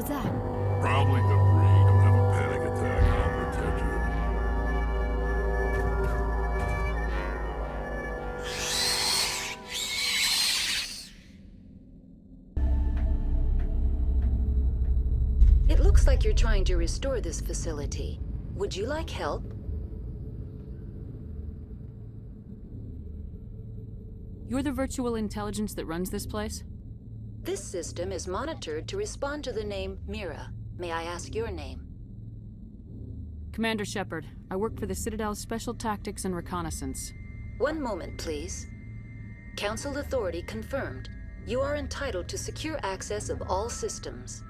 was that? Probably debris. Don't have a panic attack. I'll protect you. It looks like you're trying to restore this facility. Would you like help? You're the virtual intelligence that runs this place? This system is monitored to respond to the name Mira. May I ask your name? Commander Shepard. I work for the Citadel's Special Tactics and Reconnaissance. One moment, please. Council authority confirmed. You are entitled to secure access of all systems.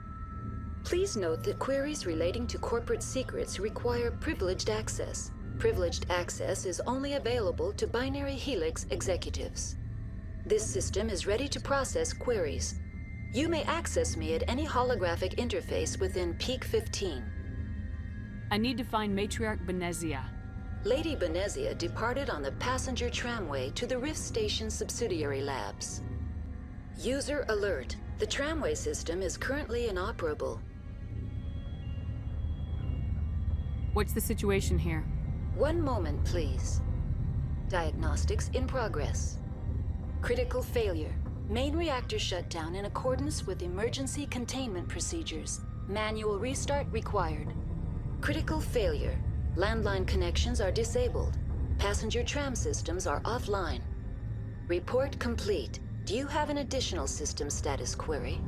Please note that queries relating to corporate secrets require privileged access. Privileged access is only available to Binary Helix executives. This system is ready to process queries. You may access me at any holographic interface within Peak 15. I need to find Matriarch Benezia. Lady Benezia departed on the passenger tramway to the Rift Station subsidiary labs. User alert. The tramway system is currently inoperable. What's the situation here? One moment, please. Diagnostics in progress. Critical failure. Main reactor shutdown in accordance with emergency containment procedures. Manual restart required. Critical failure. Landline connections are disabled. Passenger tram systems are offline. Report complete. Do you have an additional system status query?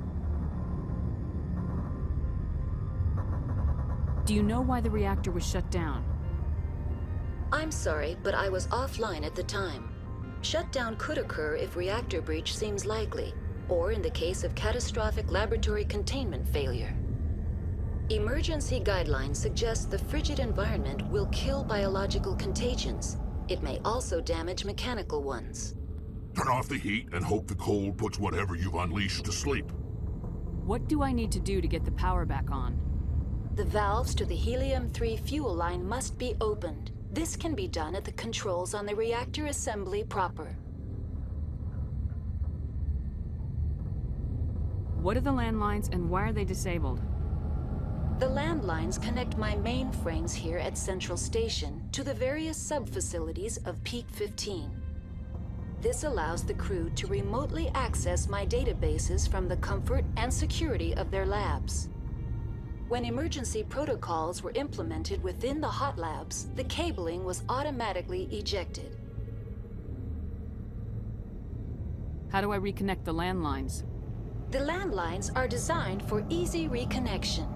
Do you know why the reactor was shut down? I'm sorry, but I was offline at the time. Shutdown could occur if reactor breach seems likely, or in the case of catastrophic laboratory containment failure. Emergency guidelines suggest the frigid environment will kill biological contagions. It may also damage mechanical ones. Turn off the heat and hope the cold puts whatever you've unleashed to sleep. What do I need to do to get the power back on? The valves to the helium-3 fuel line must be opened. This can be done at the controls on the reactor assembly proper. What are the landlines and why are they disabled? The landlines connect my mainframes here at Central Station to the various sub-facilities of Peak 15. This allows the crew to remotely access my databases from the comfort and security of their labs. When emergency protocols were implemented within the hot labs, the cabling was automatically ejected. How do I reconnect the landlines? The landlines are designed for easy reconnection.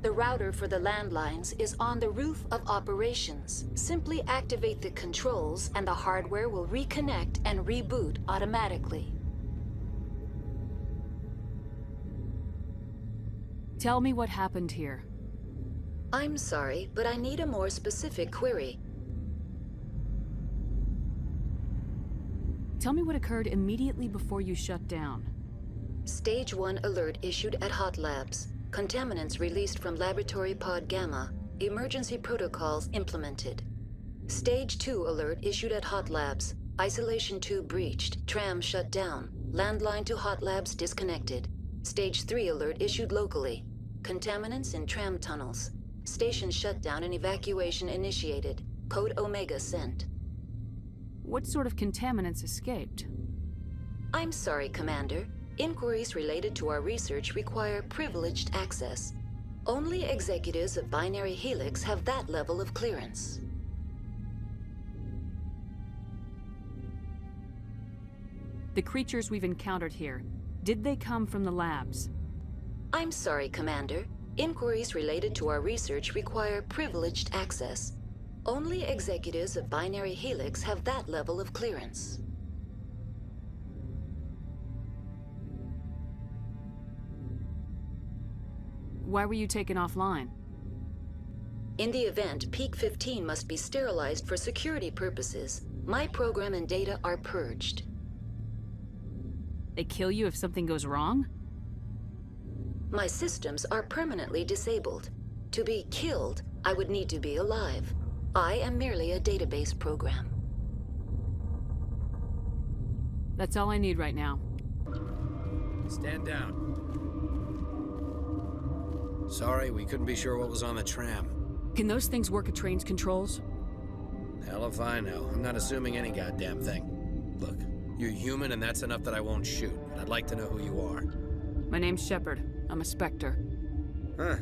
The router for the landlines is on the roof of operations. Simply activate the controls and the hardware will reconnect and reboot automatically. Tell me what happened here. I'm sorry, but I need a more specific query. Tell me what occurred immediately before you shut down. Stage 1 alert issued at Hot Labs. Contaminants released from Laboratory Pod Gamma. Emergency protocols implemented. Stage 2 alert issued at Hot Labs. Isolation tube breached. Tram shut down. Landline to Hot Labs disconnected. Stage 3 alert issued locally. Contaminants in tram tunnels. Station shutdown and evacuation initiated. Code Omega sent. What sort of contaminants escaped? I'm sorry, Commander. Inquiries related to our research require privileged access. Only executives of Binary Helix have that level of clearance. The creatures we've encountered here, did they come from the labs? I'm sorry, Commander. Inquiries related to our research require privileged access. Only executives of Binary Helix have that level of clearance. Why were you taken offline? In the event, Peak 15 must be sterilized for security purposes. My program and data are purged. They kill you if something goes wrong? My systems are permanently disabled. To be killed, I would need to be alive. I am merely a database program. That's all I need right now. Stand down. Sorry, we couldn't be sure what was on the tram. Can those things work at train's controls? Hell if I know. I'm not assuming any goddamn thing. Look, you're human and that's enough that I won't shoot, but I'd like to know who you are. My name's Shepard. I'm a Spectre. Huh.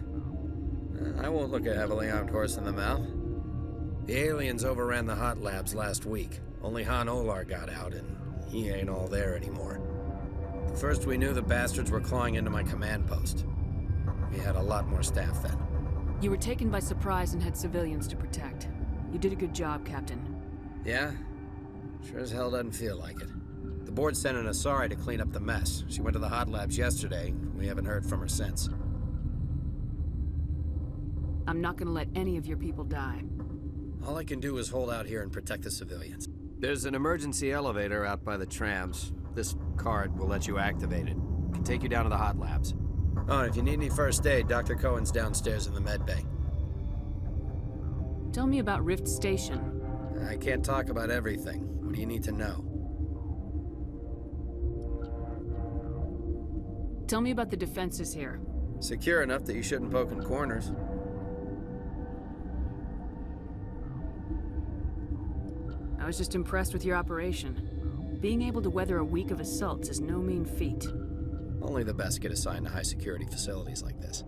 I won't look a heavily armed horse in the mouth. The aliens overran the hot labs last week. Only Han Olar got out, and he ain't all there anymore. First we knew the bastards were clawing into my command post. We had a lot more staff then. You were taken by surprise and had civilians to protect. You did a good job, Captain. Yeah? Sure as hell doesn't feel like it. The board sent an Asari to clean up the mess. She went to the hot labs yesterday. We haven't heard from her since. I'm not gonna let any of your people die. All I can do is hold out here and protect the civilians. There's an emergency elevator out by the trams. This card will let you activate it. It can take you down to the hot labs. Oh, and if you need any first aid, Dr. Cohen's downstairs in the med bay. Tell me about Rift Station. I can't talk about everything. What do you need to know? Tell me about the defenses here. Secure enough that you shouldn't poke in corners. I was just impressed with your operation. Being able to weather a week of assaults is no mean feat. Only the best get assigned to high-security facilities like this.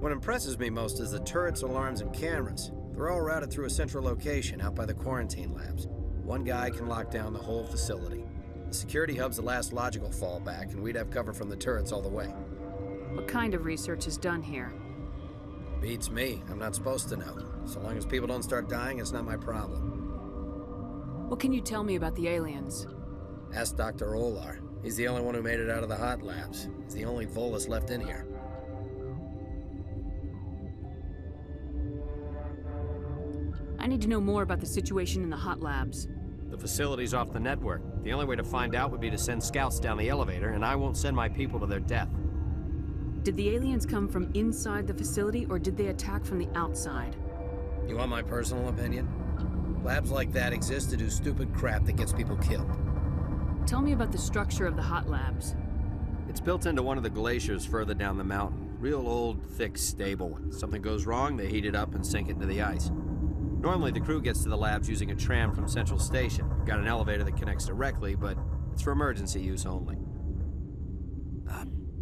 What impresses me most is the turrets, alarms, and cameras. They're all routed through a central location out by the quarantine labs. One guy can lock down the whole facility. The security hub's the last logical fallback, and we'd have cover from the turrets all the way. What kind of research is done here? Beats me. I'm not supposed to know. So long as people don't start dying, it's not my problem. What can you tell me about the aliens? Ask Dr. Olar. He's the only one who made it out of the hot labs. He's the only Volus left in here. I need to know more about the situation in the hot labs. The facility's off the network. The only way to find out would be to send scouts down the elevator, and I won't send my people to their death. Did the aliens come from inside the facility, or did they attack from the outside? You want my personal opinion? Labs like that exist to do stupid crap that gets people killed. Tell me about the structure of the hot labs. It's built into one of the glaciers further down the mountain. Real old, thick, stable one. Something goes wrong, they heat it up and sink it into the ice. Normally, the crew gets to the labs using a tram from Central Station. We've got an elevator that connects directly, but it's for emergency use only.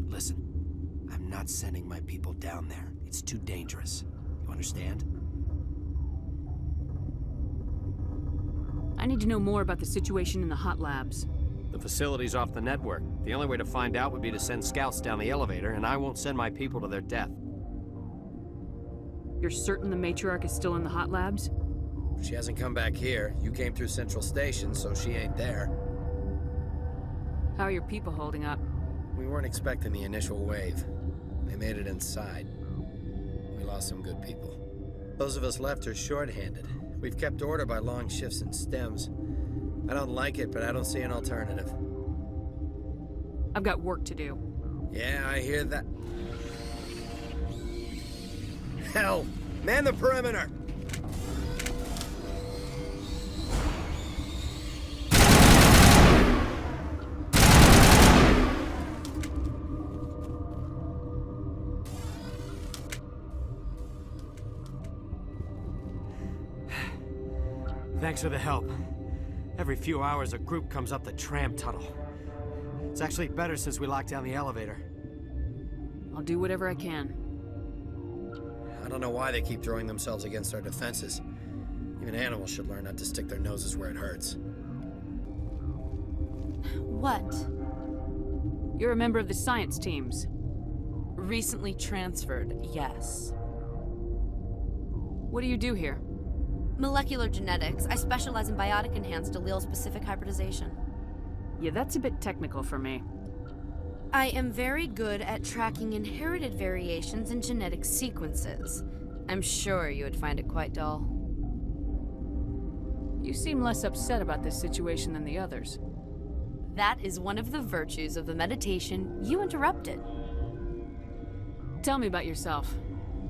Listen. I'm not sending my people down there. It's too dangerous. You understand? I need to know more about the situation in the hot labs. The facility's off the network. The only way to find out would be to send scouts down the elevator, and I won't send my people to their death. You're certain the matriarch is still in the hot labs? She hasn't come back here. You came through Central Station, so she ain't there. How are your people holding up? We weren't expecting the initial wave. They made it inside. We lost some good people. Those of us left are short-handed. We've kept order by long shifts and stems. I don't like it, but I don't see an alternative. I've got work to do. Yeah, I hear that. Hell! Man the perimeter! Thanks for the help. Every few hours, a group comes up the tram tunnel. It's actually better since we locked down the elevator. I'll do whatever I can. I don't know why they keep throwing themselves against our defenses. Even animals should learn not to stick their noses where it hurts. What? You're a member of the science teams. Recently transferred, yes. What do you do here? Molecular genetics. I specialize in biotic-enhanced allele-specific hybridization. Yeah, that's a bit technical for me. I am very good at tracking inherited variations in genetic sequences. I'm sure you would find it quite dull. You seem less upset about this situation than the others. That is one of the virtues of the meditation you interrupted. Tell me about yourself.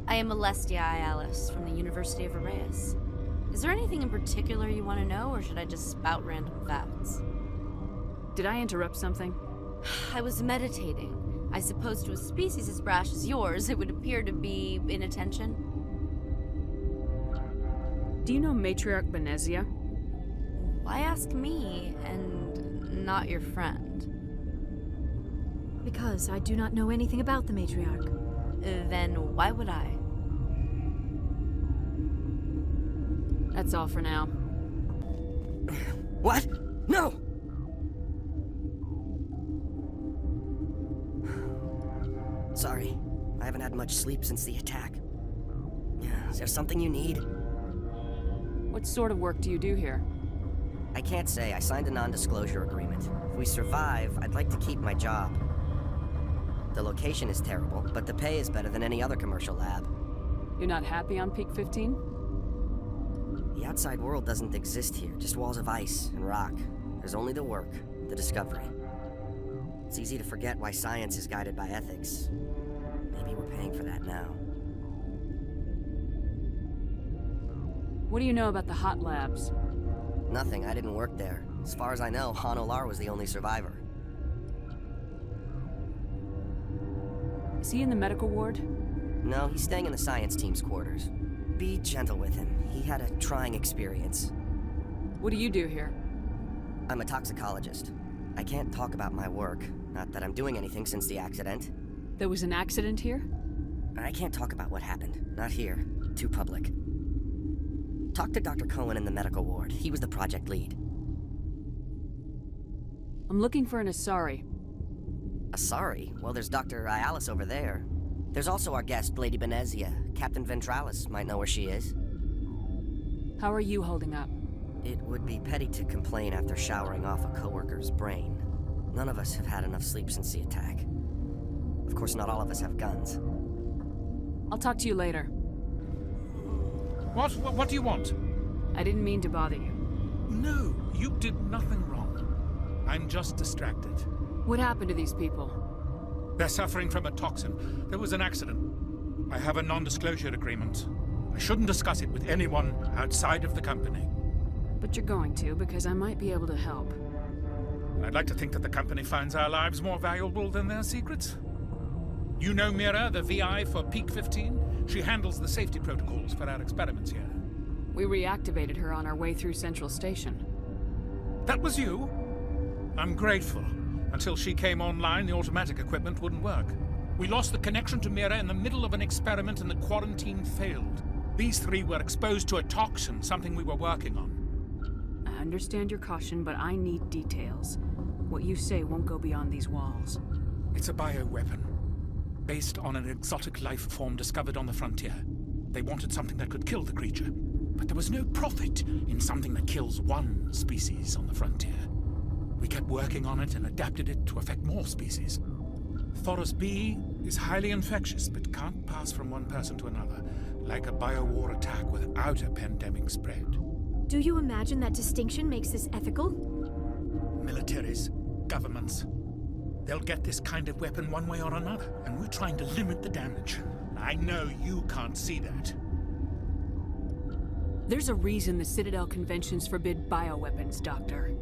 I am Alestia Alice from the University of Arraeus. Is there anything in particular you want to know, or should I just spout random facts? Did I interrupt something? I was meditating. I suppose to a species as brash as yours, it would appear to be inattention. Do you know Matriarch Benezia? Why ask me, and not your friend? Because I do not know anything about the matriarch. Then why would I? That's all for now. What? No! Sorry, I haven't had much sleep since the attack. Is there something you need? What sort of work do you do here? I can't say. I signed a non-disclosure agreement. If we survive, I'd like to keep my job. The location is terrible, but the pay is better than any other commercial lab. You're not happy on Peak 15? The outside world doesn't exist here, just walls of ice and rock. There's only the work, the discovery. It's easy to forget why science is guided by ethics. Maybe we're paying for that now. What do you know about the hot labs? Nothing, I didn't work there. As far as I know, Han Olar was the only survivor. Is he in the medical ward? No, he's staying in the science team's quarters. Be gentle with him. He had a trying experience. What do you do here? I'm a toxicologist. I can't talk about my work. Not that I'm doing anything since the accident. There was an accident here? I can't talk about what happened. Not here. Too public. Talk to Dr. Cohen in the medical ward. He was the project lead. I'm looking for an Asari. Asari? Well, there's Dr. Ayalis over there. There's also our guest, Lady Benezia. Captain Ventralis might know where she is. How are you holding up? It would be petty to complain after showering off a coworker's brain. None of us have had enough sleep since the attack. Of course, not all of us have guns. I'll talk to you later. What do you want? I didn't mean to bother you. No, you did nothing wrong. I'm just distracted. What happened to these people? They're suffering from a toxin. There was an accident. I have a non-disclosure agreement. I shouldn't discuss it with anyone outside of the company. But you're going to, because I might be able to help. I'd like to think that the company finds our lives more valuable than their secrets. You know Mira, the VI for Peak 15? She handles the safety protocols for our experiments here. We reactivated her on our way through Central Station. That was you? I'm grateful. Until she came online, the automatic equipment wouldn't work. We lost the connection to Mira in the middle of an experiment and the quarantine failed. These three were exposed to a toxin, something we were working on. I understand your caution, but I need details. What you say won't go beyond these walls. It's a bioweapon, based on an exotic life form discovered on the frontier. They wanted something that could kill the creature, but there was no profit in something that kills one species on the frontier. We kept working on it and adapted it to affect more species. Thoros B is highly infectious, but can't pass from one person to another, like a biowar attack without a pandemic spread. Do you imagine that distinction makes this ethical? Militaries, governments, they'll get this kind of weapon one way or another, and we're trying to limit the damage. I know you can't see that. There's a reason the Citadel conventions forbid bioweapons, Doctor.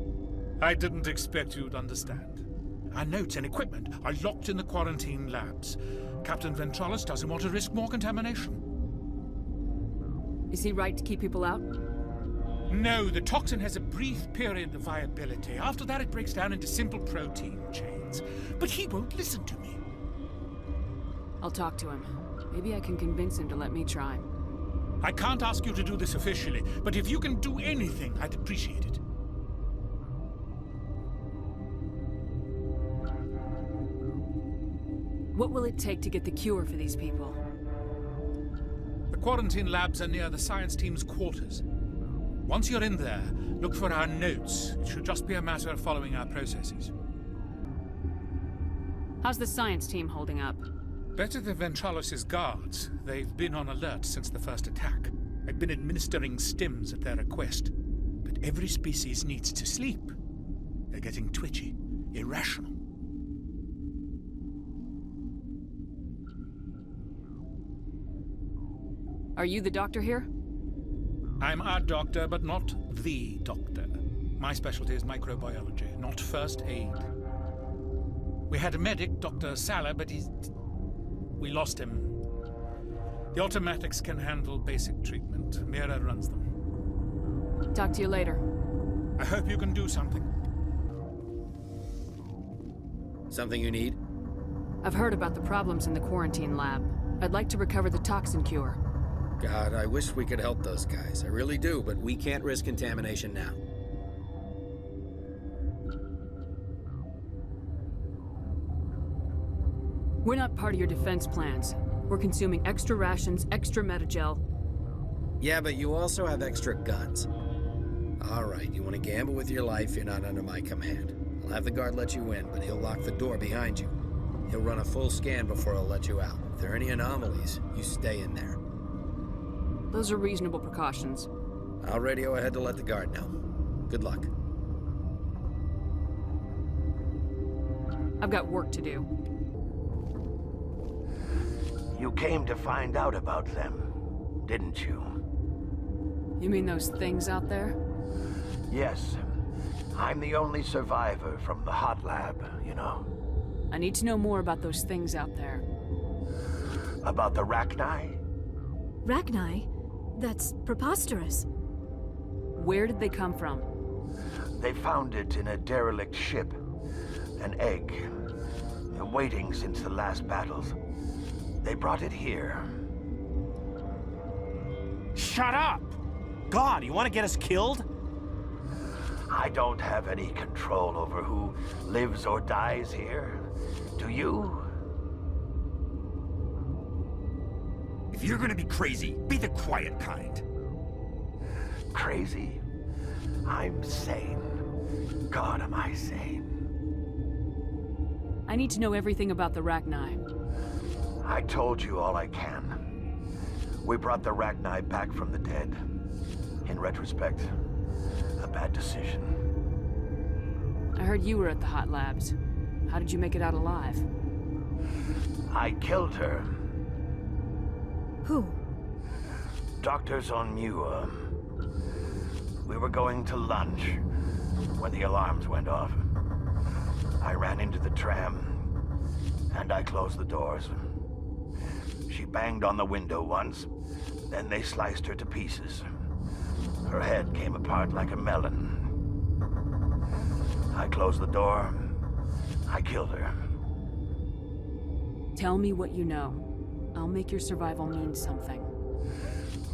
I didn't expect you'd understand. Our notes and equipment are locked in the quarantine labs. Captain Ventralis doesn't want to risk more contamination. Is he right to keep people out? No, the toxin has a brief period of viability. After that, it breaks down into simple protein chains. But he won't listen to me. I'll talk to him. Maybe I can convince him to let me try. I can't ask you to do this officially, but if you can do anything, I'd appreciate it. What will it take to get the cure for these people? The quarantine labs are near the science team's quarters. Once you're in there, look for our notes. It should just be a matter of following our processes. How's the science team holding up? Better than Ventralis' guards. They've been on alert since the first attack. I've been administering stims at their request. But every species needs to sleep. They're getting twitchy, irrational. Are you the doctor here? I'm a doctor, but not the doctor. My specialty is microbiology, not first aid. We had a medic, Dr. Salah, but we lost him. The automatics can handle basic treatment. Mira runs them. Talk to you later. I hope you can do something. Something you need? I've heard about the problems in the quarantine lab. I'd like to recover the toxin cure. God, I wish we could help those guys. I really do, but We can't risk contamination now. We're not part of your defense plans. We're consuming extra rations, extra metagel. yeah, but you also have extra guns. All right, you want to gamble with your life, you're not under my command. I'll have the guard let you in, but he'll lock the door behind you. He'll run a full scan before he'll let you out. If there are any anomalies, you stay in there. Those are reasonable precautions. I'll radio ahead to let the guard know. Good luck. I've got work to do. You came to find out about them, didn't you? You mean those things out there? Yes. I'm the only survivor from the hot lab, you know. I need to know more about those things out there. About the Rachni? Rachni? That's preposterous. Where did they come from? They found it in a derelict ship. An egg. Waiting since the last battles. They brought it here. Shut up! God, you want to get us killed? I don't have any control over who lives or dies here. Do you? If you're gonna be crazy, be the quiet kind. Crazy? I'm sane. God, am I sane? I need to know everything about the Rachni. I told you all I can. We brought the Rachni back from the dead. In retrospect, a bad decision. I heard you were at the hot labs. How did you make it out alive? I killed her. Who? Doctors on Muir. We were going to lunch when the alarms went off. I ran into the tram, and I closed the doors. She banged on the window once, then they sliced her to pieces. Her head came apart like a melon. I closed the door. I killed her. Tell me what you know. I'll make your survival mean something.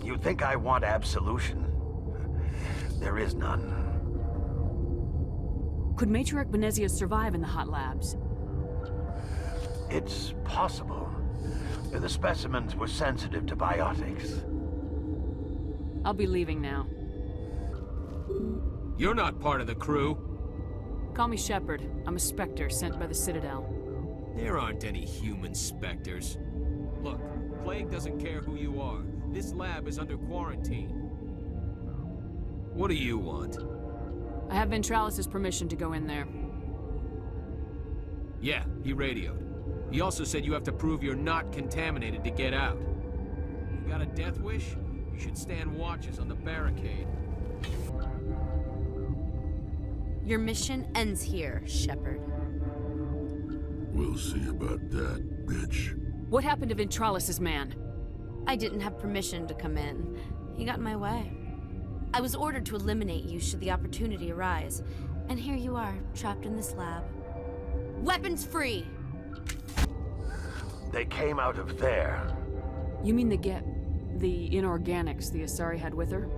You think I want absolution? There is none. Could Matriarch Benezia survive in the hot labs? It's possible. The specimens were sensitive to biotics. I'll be leaving now. You're not part of the crew. Call me Shepard. I'm a Spectre sent by the Citadel. There aren't any human specters. Look, Plague doesn't care who you are. This lab is under quarantine. What do you want? I have Ventralis' permission to go in there. Yeah, he radioed. He also said you have to prove you're not contaminated to get out. You got a death wish? You should stand watches on the barricade. Your mission ends here, Shepard. We'll see about that, bitch. What happened to Ventralis' man? I didn't have permission to come in. He got in my way. I was ordered to eliminate you should the opportunity arise. And here you are, trapped in this lab. Weapons free! They came out of there. You mean the inorganics the Asari had with her?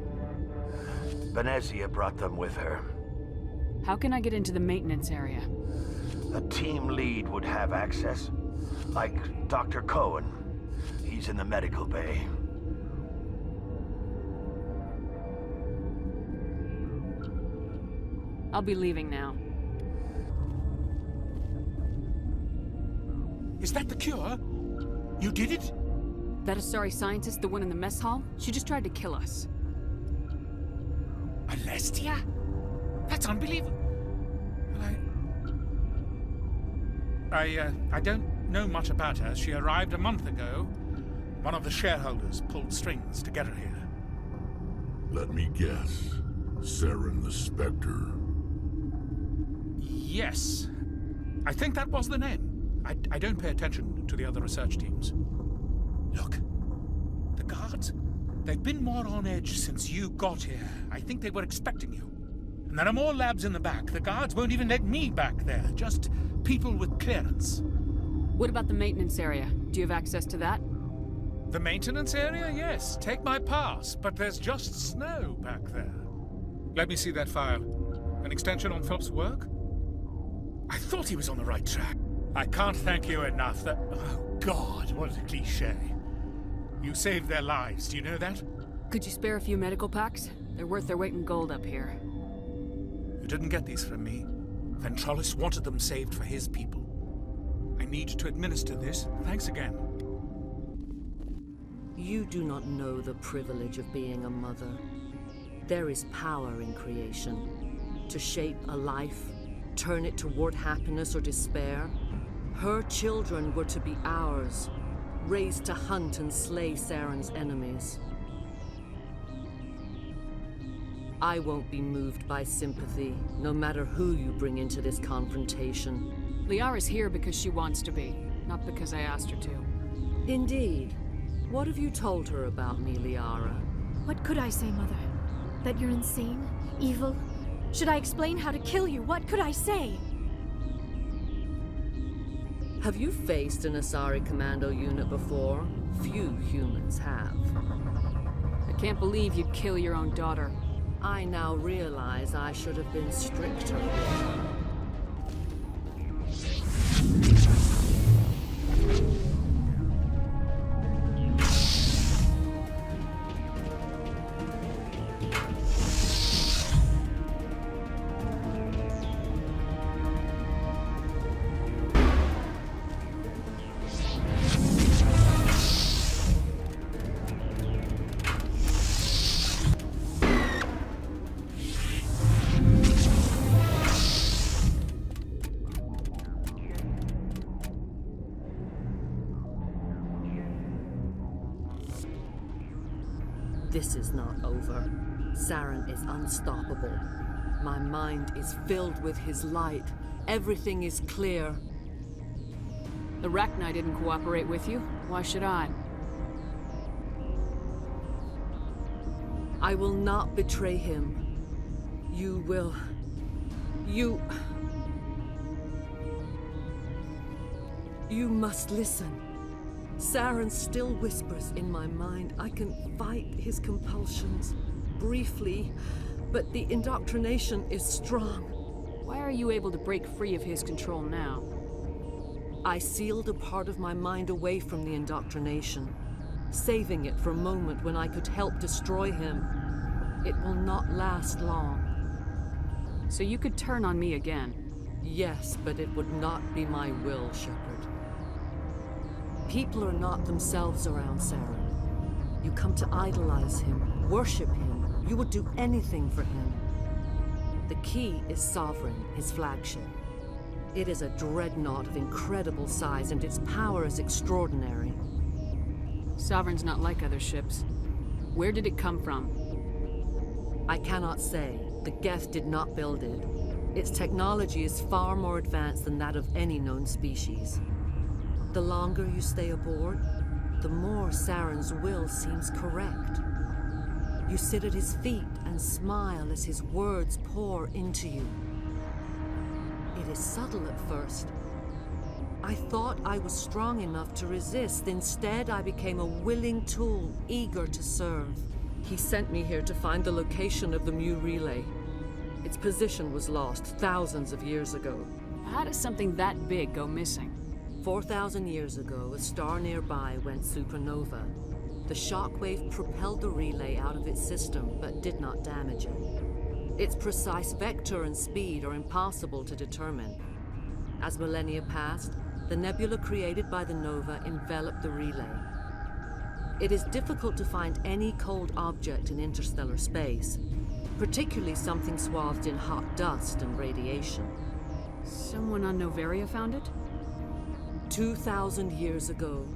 Benezia brought them with her. How can I get into the maintenance area? A team lead would have access. Like Dr. Cohen. He's in the medical bay. I'll be leaving now. Is that the cure? You did it? That Asari scientist, the one in the mess hall? She just tried to kill us. Alestia? That's unbelievable. Well, I don't know much about her. She arrived a month ago. One of the shareholders pulled strings to get her here. Let me guess. Saren the Spectre. Yes. I think that was the name. I don't pay attention to the other research teams. Look, the guards, they've been more on edge since you got here. I think they were expecting you. And there are more labs in the back. The guards won't even let me back there, just people with clearance. What about the maintenance area? Do you have access to that? The maintenance area? Yes, take my pass, but there's just snow back there. Let me see that file. An extension on Phelps' work? I thought he was on the right track. I can't thank you enough that... Oh, God, what a cliché. You saved their lives, do you know that? Could you spare a few medical packs? They're worth their weight in gold up here. You didn't get these from me. Ventralis wanted them saved for his people. I need to administer this. Thanks again. You do not know the privilege of being a mother. There is power in creation. To shape a life, turn it toward happiness or despair. Her children were to be ours, raised to hunt and slay Saren's enemies. I won't be moved by sympathy, no matter who you bring into this confrontation. Liara's here because she wants to be, not because I asked her to. Indeed. What have you told her about me, Liara? What could I say, Mother? That you're insane? Evil? Should I explain how to kill you? What could I say? Have you faced an Asari commando unit before? Few humans have. I can't believe you'd kill your own daughter. I now realize I should have been stricter. This is not over. Saren is unstoppable. My mind is filled with his light. Everything is clear. The Rachni didn't cooperate with you. Why should I? I will not betray him. You will... You must listen. Saren still whispers in my mind. I can fight his compulsions, briefly, but the indoctrination is strong. Why are you able to break free of his control now? I sealed a part of my mind away from the indoctrination, saving it for a moment when I could help destroy him. It will not last long. So you could turn on me again? Yes, but it would not be my will, Shepard. People are not themselves around Saren. You come to idolize him, worship him. You would do anything for him. The key is Sovereign, his flagship. It is a dreadnought of incredible size, and its power is extraordinary. Sovereign's not like other ships. Where did it come from? I cannot say. The Geth did not build it. Its technology is far more advanced than that of any known species. The longer you stay aboard, the more Saren's will seems correct. You sit at his feet and smile as his words pour into you. It is subtle at first. I thought I was strong enough to resist. Instead, I became a willing tool, eager to serve. He sent me here to find the location of the Mu relay. Its position was lost thousands of years ago. How does something that big go missing? 4,000 years ago, a star nearby went supernova. The shockwave propelled the relay out of its system, but did not damage it. Its precise vector and speed are impossible to determine. As millennia passed, the nebula created by the nova enveloped the relay. It is difficult to find any cold object in interstellar space, particularly something swathed in hot dust and radiation. Someone on Noveria found it? 2,000 years ago,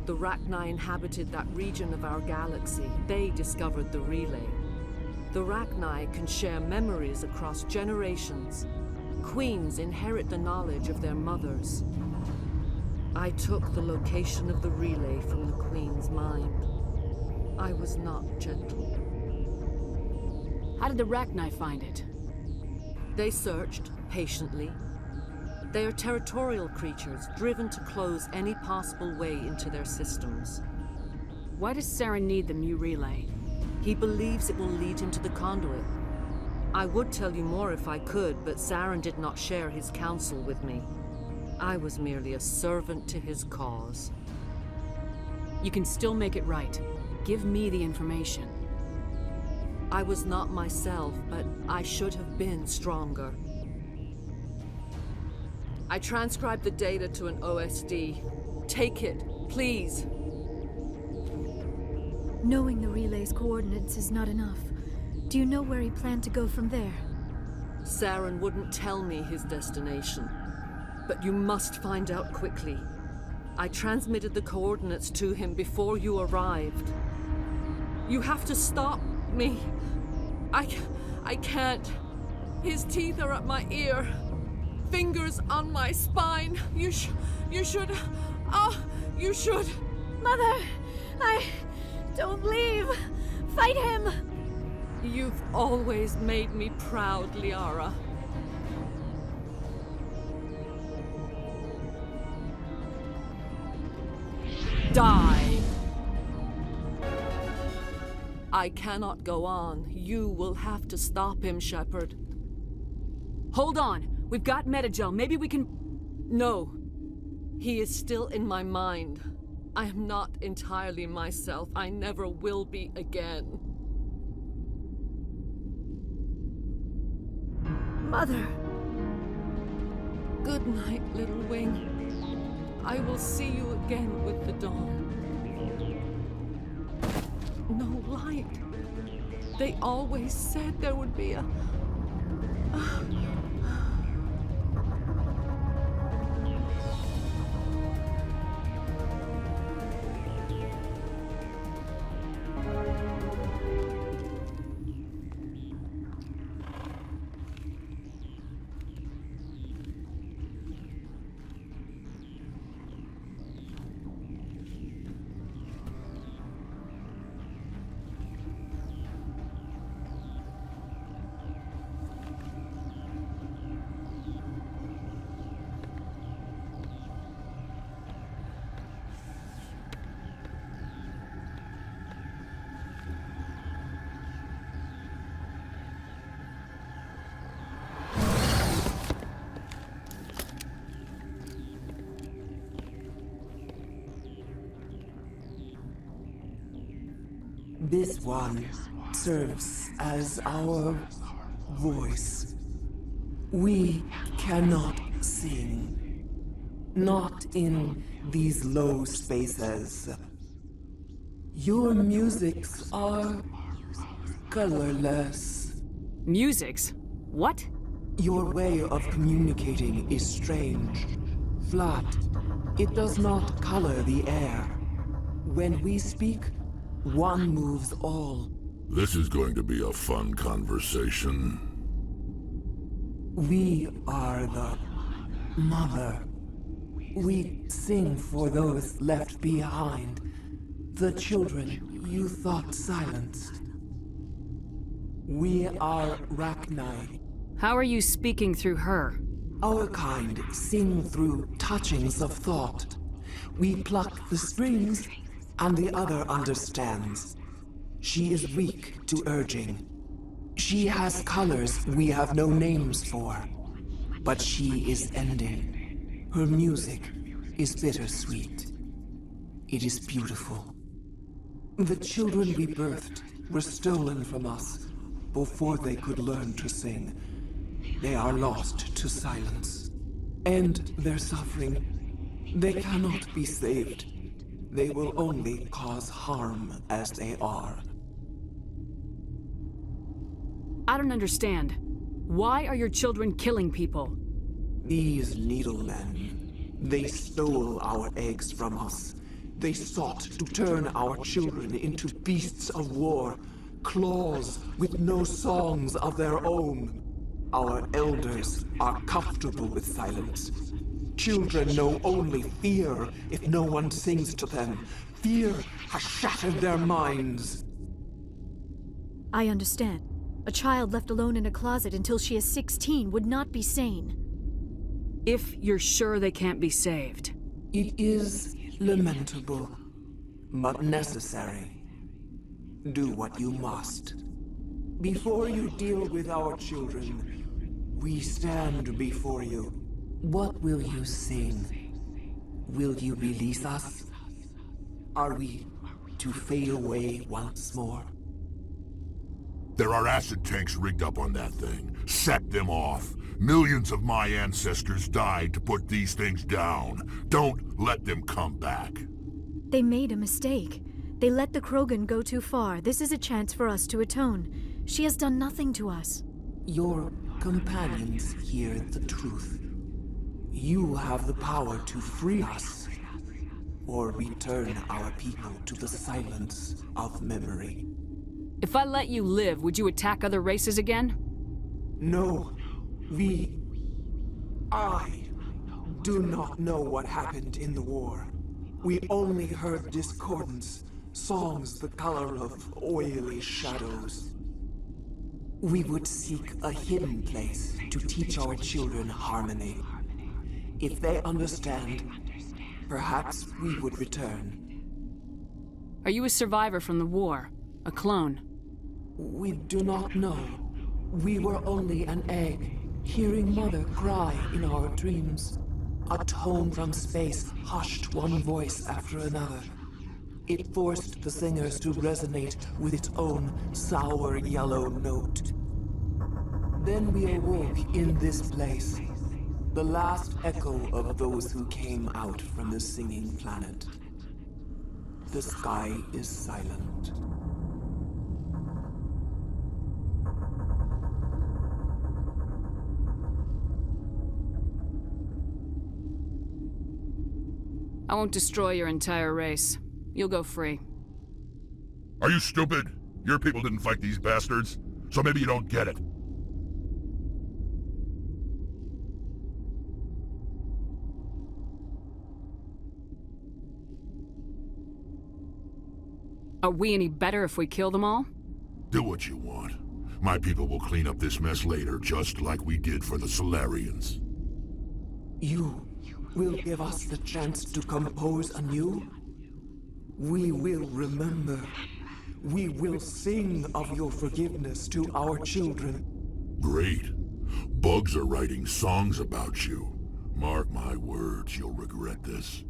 the Rachni inhabited that region of our galaxy. They discovered the relay. The Rachni can share memories across generations, Queens inherit the knowledge of their mothers. I took the location of the relay from the Queen's mind. I was not gentle. How did the Rachni find it? They searched, patiently. They are territorial creatures, driven to close any possible way into their systems. Why does Saren need the Mu relay? He believes it will lead him to the conduit. I would tell you more if I could, but Saren did not share his counsel with me. I was merely a servant to his cause. You can still make it right. Give me the information. I was not myself, but I should have been stronger. I transcribed the data to an OSD. Take it, please. Knowing the relay's coordinates is not enough. Do you know where he planned to go from there? Saren wouldn't tell me his destination. But you must find out quickly. I transmitted the coordinates to him before you arrived. You have to stop me. I can't. His teeth are at my ear. Fingers on my spine. You should. You should. Mother! Don't leave! Fight him! You've always made me proud, Liara. Die! I cannot go on. You will have to stop him, Shepard. Hold on! We've got Metagel. Maybe we can... No. He is still in my mind. I am not entirely myself. I never will be again. Mother! Good night, little wing. I will see you again with the dawn. No light. They always said there would be a... This one serves as our voice. We cannot sing. Not in these low spaces. Your musics are colorless. Musics? What? Your way of communicating is strange. Flat. It does not color the air. When we speak, one moves all. This is going to be a fun conversation. We are the mother. We sing for those left behind. The children you thought silenced. We are Rachni. How are you speaking through her? Our kind sing through touchings of thought. We pluck the strings, and the other understands. She is weak to urging. She has colors we have no names for. But she is ending. Her music is bittersweet. It is beautiful. The children we birthed were stolen from us before they could learn to sing. They are lost to silence. And their suffering, they cannot be saved. They will only cause harm as they are. I don't understand. Why are your children killing people? These needlemen, they stole our eggs from us. They sought to turn our children into beasts of war, claws with no songs of their own. Our elders are comfortable with silence. Children know only fear if no one sings to them. Fear has shattered their minds. I understand. A child left alone in a closet until she is 16 would not be sane. If you're sure they can't be saved. It is lamentable, but necessary. Do what you must. Before you deal with our children, we stand before you. What will you sing? Will you release us? Are we to fade away once more? There are acid tanks rigged up on that thing. Set them off. Millions of my ancestors died to put these things down. Don't let them come back. They made a mistake. They let the Krogan go too far. This is a chance for us to atone. She has done nothing to us. Your companions hear the truth. You have the power to free us, or return our people to the silence of memory. If I let you live, would you attack other races again? No, I do not know what happened in the war. We only heard discordance, songs the color of oily shadows. We would seek a hidden place to teach our children harmony. If they understand, perhaps we would return. Are you a survivor from the war? A clone? We do not know. We were only an egg, hearing Mother cry in our dreams. A tone from space hushed one voice after another. It forced the singers to resonate with its own sour yellow note. Then we awoke in this place, the last echo of those who came out from the singing planet. The sky is silent. I won't destroy your entire race. You'll go free. Are you stupid? Your people didn't fight these bastards, so maybe you don't get it. Are we any better if we kill them all? Do what you want. My people will clean up this mess later, just like we did for the Solarians. You will give us the chance to compose anew? We will remember. We will sing of your forgiveness to our children. Great. Bugs are writing songs about you. Mark my words, you'll regret this.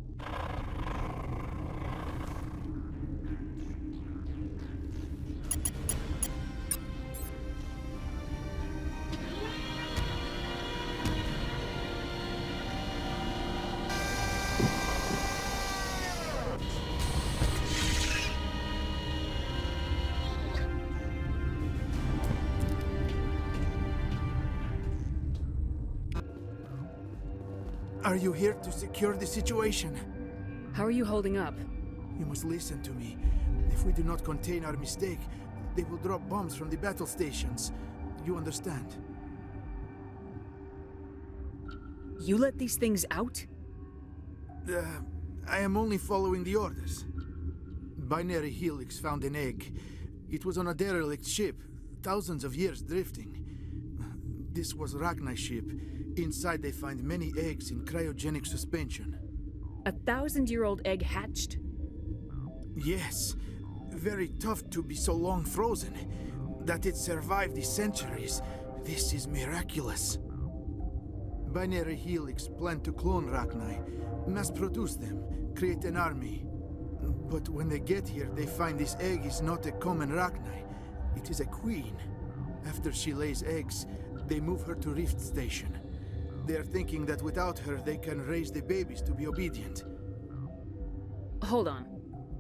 Are you here to secure the situation? How are you holding up? You must listen to me. If we do not contain our mistake, they will drop bombs from the battle stations. You understand? You let these things out? I am only following the orders. Binary Helix found an egg. It was on a derelict ship, thousands of years drifting. This was Rachni's ship. Inside they find many eggs in cryogenic suspension. A 1,000-year-old egg hatched? Yes. Very tough to be so long frozen. That it survived the centuries. This is miraculous. Binary Helix planned to clone Rachni, mass-produce them, create an army. But when they get here, they find this egg is not a common Rachni. It is a queen. After she lays eggs, they move her to Rift Station. They are thinking that without her, they can raise the babies to be obedient. Hold on.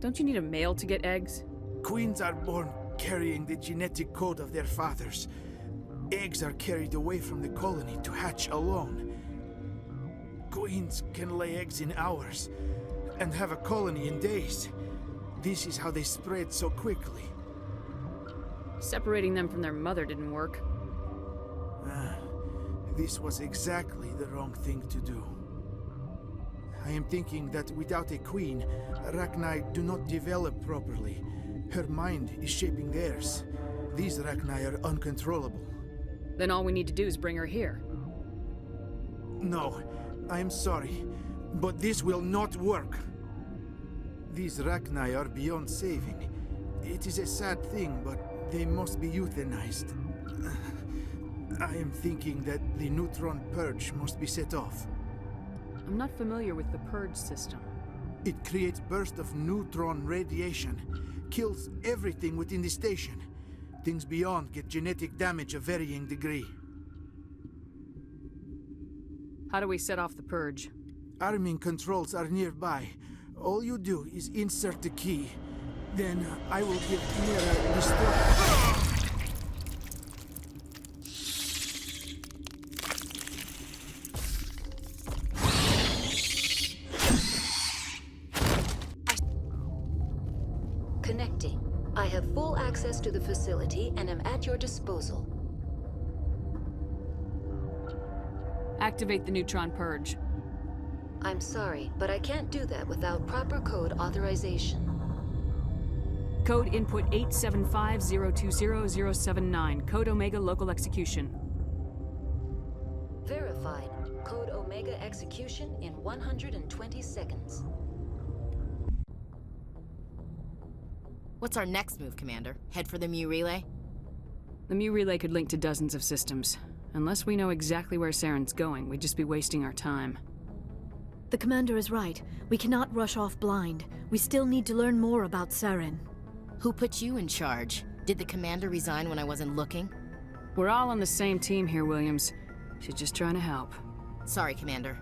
Don't you need a male to get eggs? Queens are born carrying the genetic code of their fathers. Eggs are carried away from the colony to hatch alone. Queens can lay eggs in hours and have a colony in days. This is how they spread so quickly. Separating them from their mother didn't work. This was exactly the wrong thing to do. I am thinking that without a queen, Rachni do not develop properly. Her mind is shaping theirs. These Rachni are uncontrollable. Then all we need to do is bring her here. No, I am sorry, but this will not work. These Rachni are beyond saving. It is a sad thing, but they must be euthanized. I am thinking that the neutron purge must be set off. I'm not familiar with the purge system. It creates bursts of neutron radiation, kills everything within the station. Things beyond get genetic damage of varying degree. How do we set off the purge? Arming controls are nearby. All you do is insert the key. Then I will give Mira the start. Connecting. I have full access to the facility and am at your disposal. Activate the neutron purge. I'm sorry, but I can't do that without proper code authorization. Code input 875020079. Code Omega local execution. Verified. Code Omega execution in 120 seconds. What's our next move, Commander? Head for the Mu relay? The Mu relay could link to dozens of systems. Unless we know exactly where Saren's going, we'd just be wasting our time. The commander is right. We cannot rush off blind. We still need to learn more about Saren. Who put you in charge? Did the commander resign when I wasn't looking? We're all on the same team here, Williams. She's just trying to help. Sorry, Commander.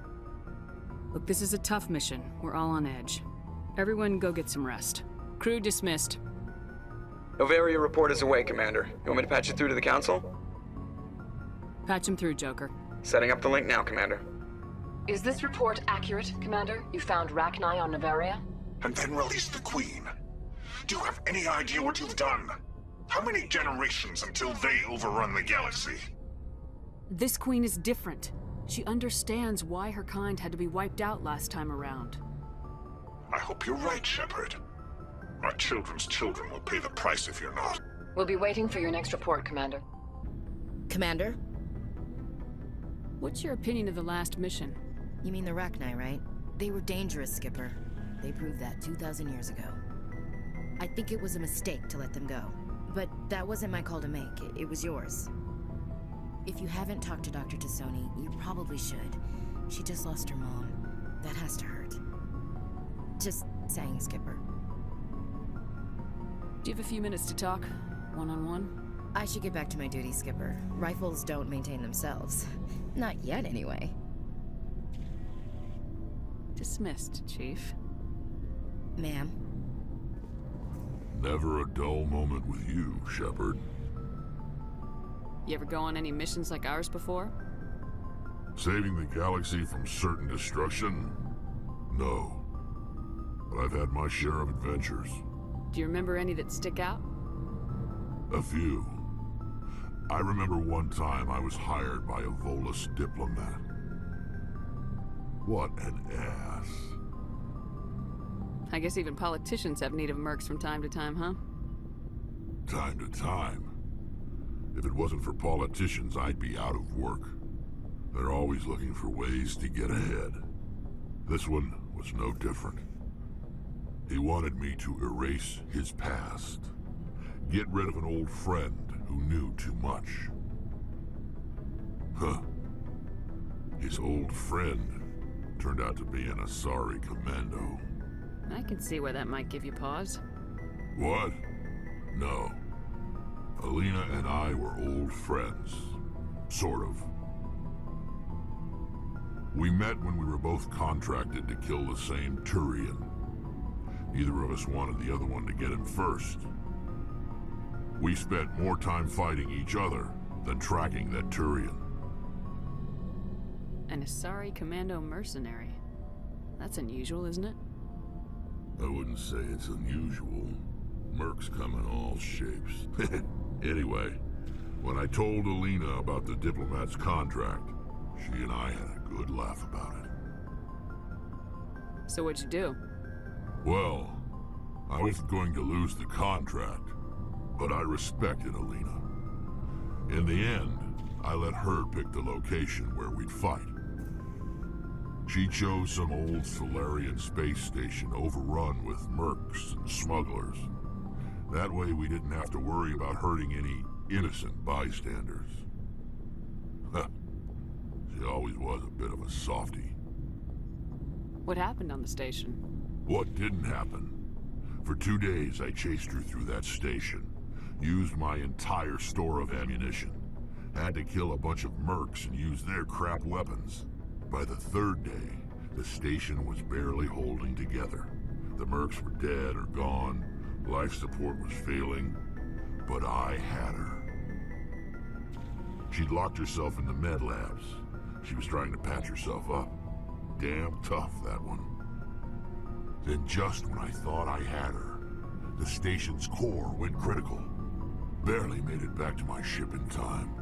Look, this is a tough mission. We're all on edge. Everyone go get some rest. Crew dismissed. Novaria report is away, Commander. You want me to patch you through to the Council? Patch him through, Joker. Setting up the link now, Commander. Is this report accurate, Commander? You found Rachni on Novaria? And then released the Queen. Do you have any idea what you've done? How many generations until they overrun the galaxy? This Queen is different. She understands why her kind had to be wiped out last time around. I hope you're right, Shepard. Our children's children will pay the price if you're not. We'll be waiting for your next report, Commander. Commander? What's your opinion of the last mission? You mean the Rachni, right? They were dangerous, Skipper. They proved that 2,000 years ago. I think it was a mistake to let them go. But that wasn't my call to make. It was yours. If you haven't talked to Dr. Tassoni, you probably should. She just lost her mom. That has to hurt. Just saying, Skipper. Do you have a few minutes to talk? One-on-one? I should get back to my duty, Skipper. Rifles don't maintain themselves. Not yet, anyway. Dismissed, Chief. Ma'am. Never a dull moment with you, Shepard. You ever go on any missions like ours before? Saving the galaxy from certain destruction? No. But I've had my share of adventures. Do you remember any that stick out? A few. I remember one time I was hired by a Volus diplomat. What an ass. I guess even politicians have need of mercs from time to time, huh? Time to time. If it wasn't for politicians, I'd be out of work. They're always looking for ways to get ahead. This one was no different. He wanted me to erase his past. Get rid of an old friend who knew too much. Huh. His old friend turned out to be an Asari commando. I can see where that might give you pause. What? No. Alina and I were old friends. Sort of. We met when we were both contracted to kill the same Turian. Neither of us wanted the other one to get him first. We spent more time fighting each other than tracking that Turian. An Asari commando mercenary. That's unusual, isn't it? I wouldn't say it's unusual. Mercs come in all shapes. Anyway, when I told Alina about the diplomat's contract, She and I had a good laugh about it. So what'd you do? Well, I wasn't going to lose the contract, but I respected Alina. In the end, I let her pick the location where we'd fight. She chose some old Solarian space station overrun with mercs and smugglers. That way we didn't have to worry about hurting any innocent bystanders. She always was a bit of a softie. What happened on the station? What didn't happen? For 2 days I chased her through that station, used my entire store of ammunition, had to kill a bunch of mercs and use their crap weapons. By the 3rd day, the station was barely holding together. The mercs were dead or gone, life support was failing, but I had her. She'd locked herself in the med labs. She was trying to patch herself up. Damn tough, that one. Then just when I thought I had her, the station's core went critical. Barely made it back to my ship in time.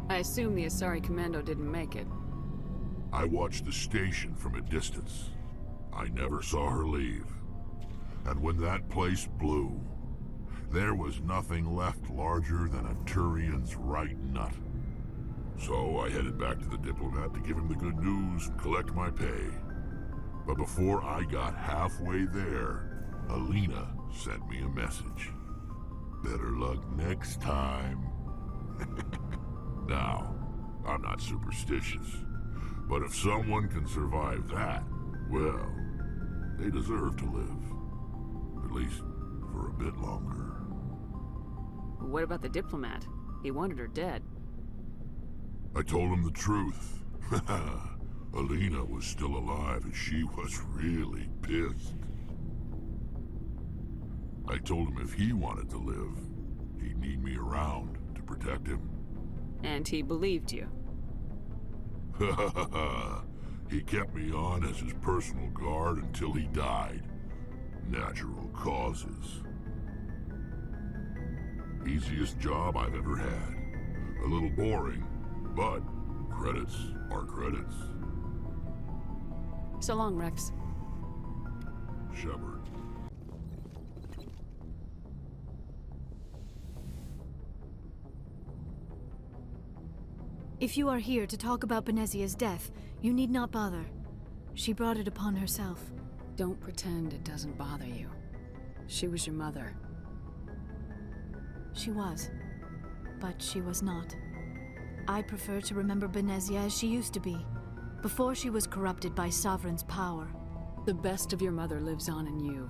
I assume the Asari Commando didn't make it. I watched the station from a distance. I never saw her leave. And when that place blew, there was nothing left larger than a Turian's right nut. So I headed back to the diplomat to give him the good news and collect my pay. But before I got halfway there, Alina sent me a message. Better luck next time. Now, I'm not superstitious, but if someone can survive that, well, they deserve to live. At least for a bit longer. What about the diplomat? He wanted her dead. I told him the truth. Alina was still alive and she was really pissed. I told him if he wanted to live, he'd need me around to protect him. And he believed you. He kept me on as his personal guard until he died. Natural causes. Easiest job I've ever had. A little boring, but credits are credits. So long, Rex. Shepard. If you are here to talk about Benezia's death, you need not bother. She brought it upon herself. Don't pretend it doesn't bother you. She was your mother. She was. But she was not. I prefer to remember Benezia as she used to be, before she was corrupted by Sovereign's power. The best of your mother lives on in you.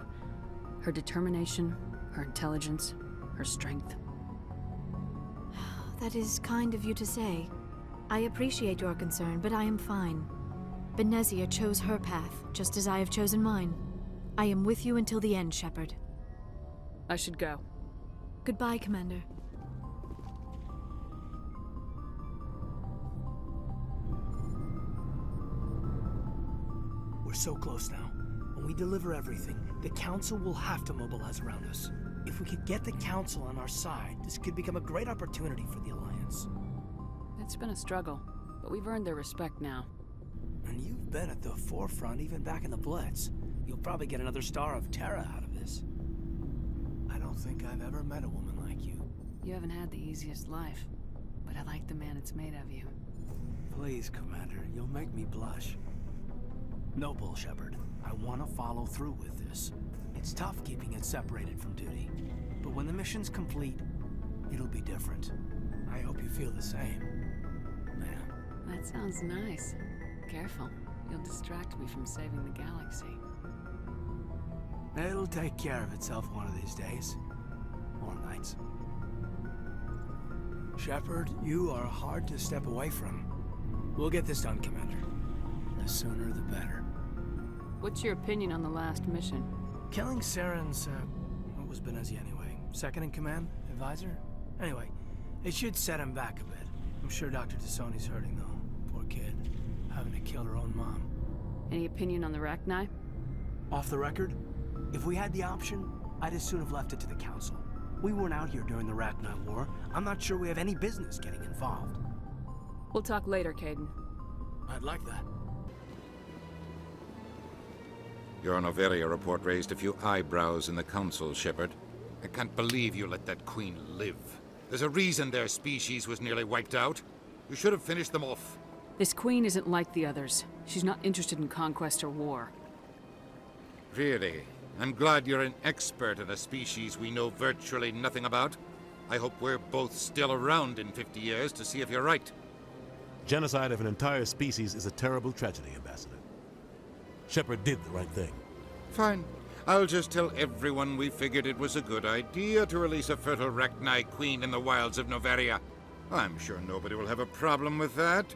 Her determination, her intelligence, her strength. That is kind of you to say. I appreciate your concern, but I am fine. Benezia chose her path, just as I have chosen mine. I am with you until the end, Shepard. I should go. Goodbye, Commander. We're so close now. When we deliver everything, the Council will have to mobilize around us. If we could get the Council on our side, this could become a great opportunity for the Alliance. It's been a struggle, but we've earned their respect now. And you've been at the forefront even back in the Blitz. You'll probably get another Star of Terra out of this. I don't think I've ever met a woman like you. You haven't had the easiest life, but I like the man it's made of you. Please, Commander, you'll make me blush. No bull, Shepard. I want to follow through with this. It's tough keeping it separated from duty, but when the mission's complete, it'll be different. I hope you feel the same, ma'am. That sounds nice. Careful, you'll distract me from saving the galaxy. It'll take care of itself one of these days. Or nights. Shepard, you are hard to step away from. We'll get this done, Commander. The sooner the better. What's your opinion on the last mission? Killing Saren's, what was Benezia anyway? Second in command? Advisor? Anyway, it should set him back a bit. I'm sure Dr. Tassoni's hurting, though. Poor kid. Having to kill her own mom. Any opinion on the Rachni? Off the record? If we had the option, I'd as soon have left it to the Council. We weren't out here during the Rachni War. I'm not sure we have any business getting involved. We'll talk later, Caden. I'd like that. Your Noveria report raised a few eyebrows in the Council, Shepard. I can't believe you let that queen live. There's a reason their species was nearly wiped out. You should have finished them off. This queen isn't like the others. She's not interested in conquest or war. Really? I'm glad you're an expert in a species we know virtually nothing about. I hope we're both still around in 50 years to see if you're right. Genocide of an entire species is a terrible tragedy, Ambassador. Shepard did the right thing. Fine. I'll just tell everyone we figured it was a good idea to release a fertile Rachni queen in the wilds of Noveria. I'm sure nobody will have a problem with that.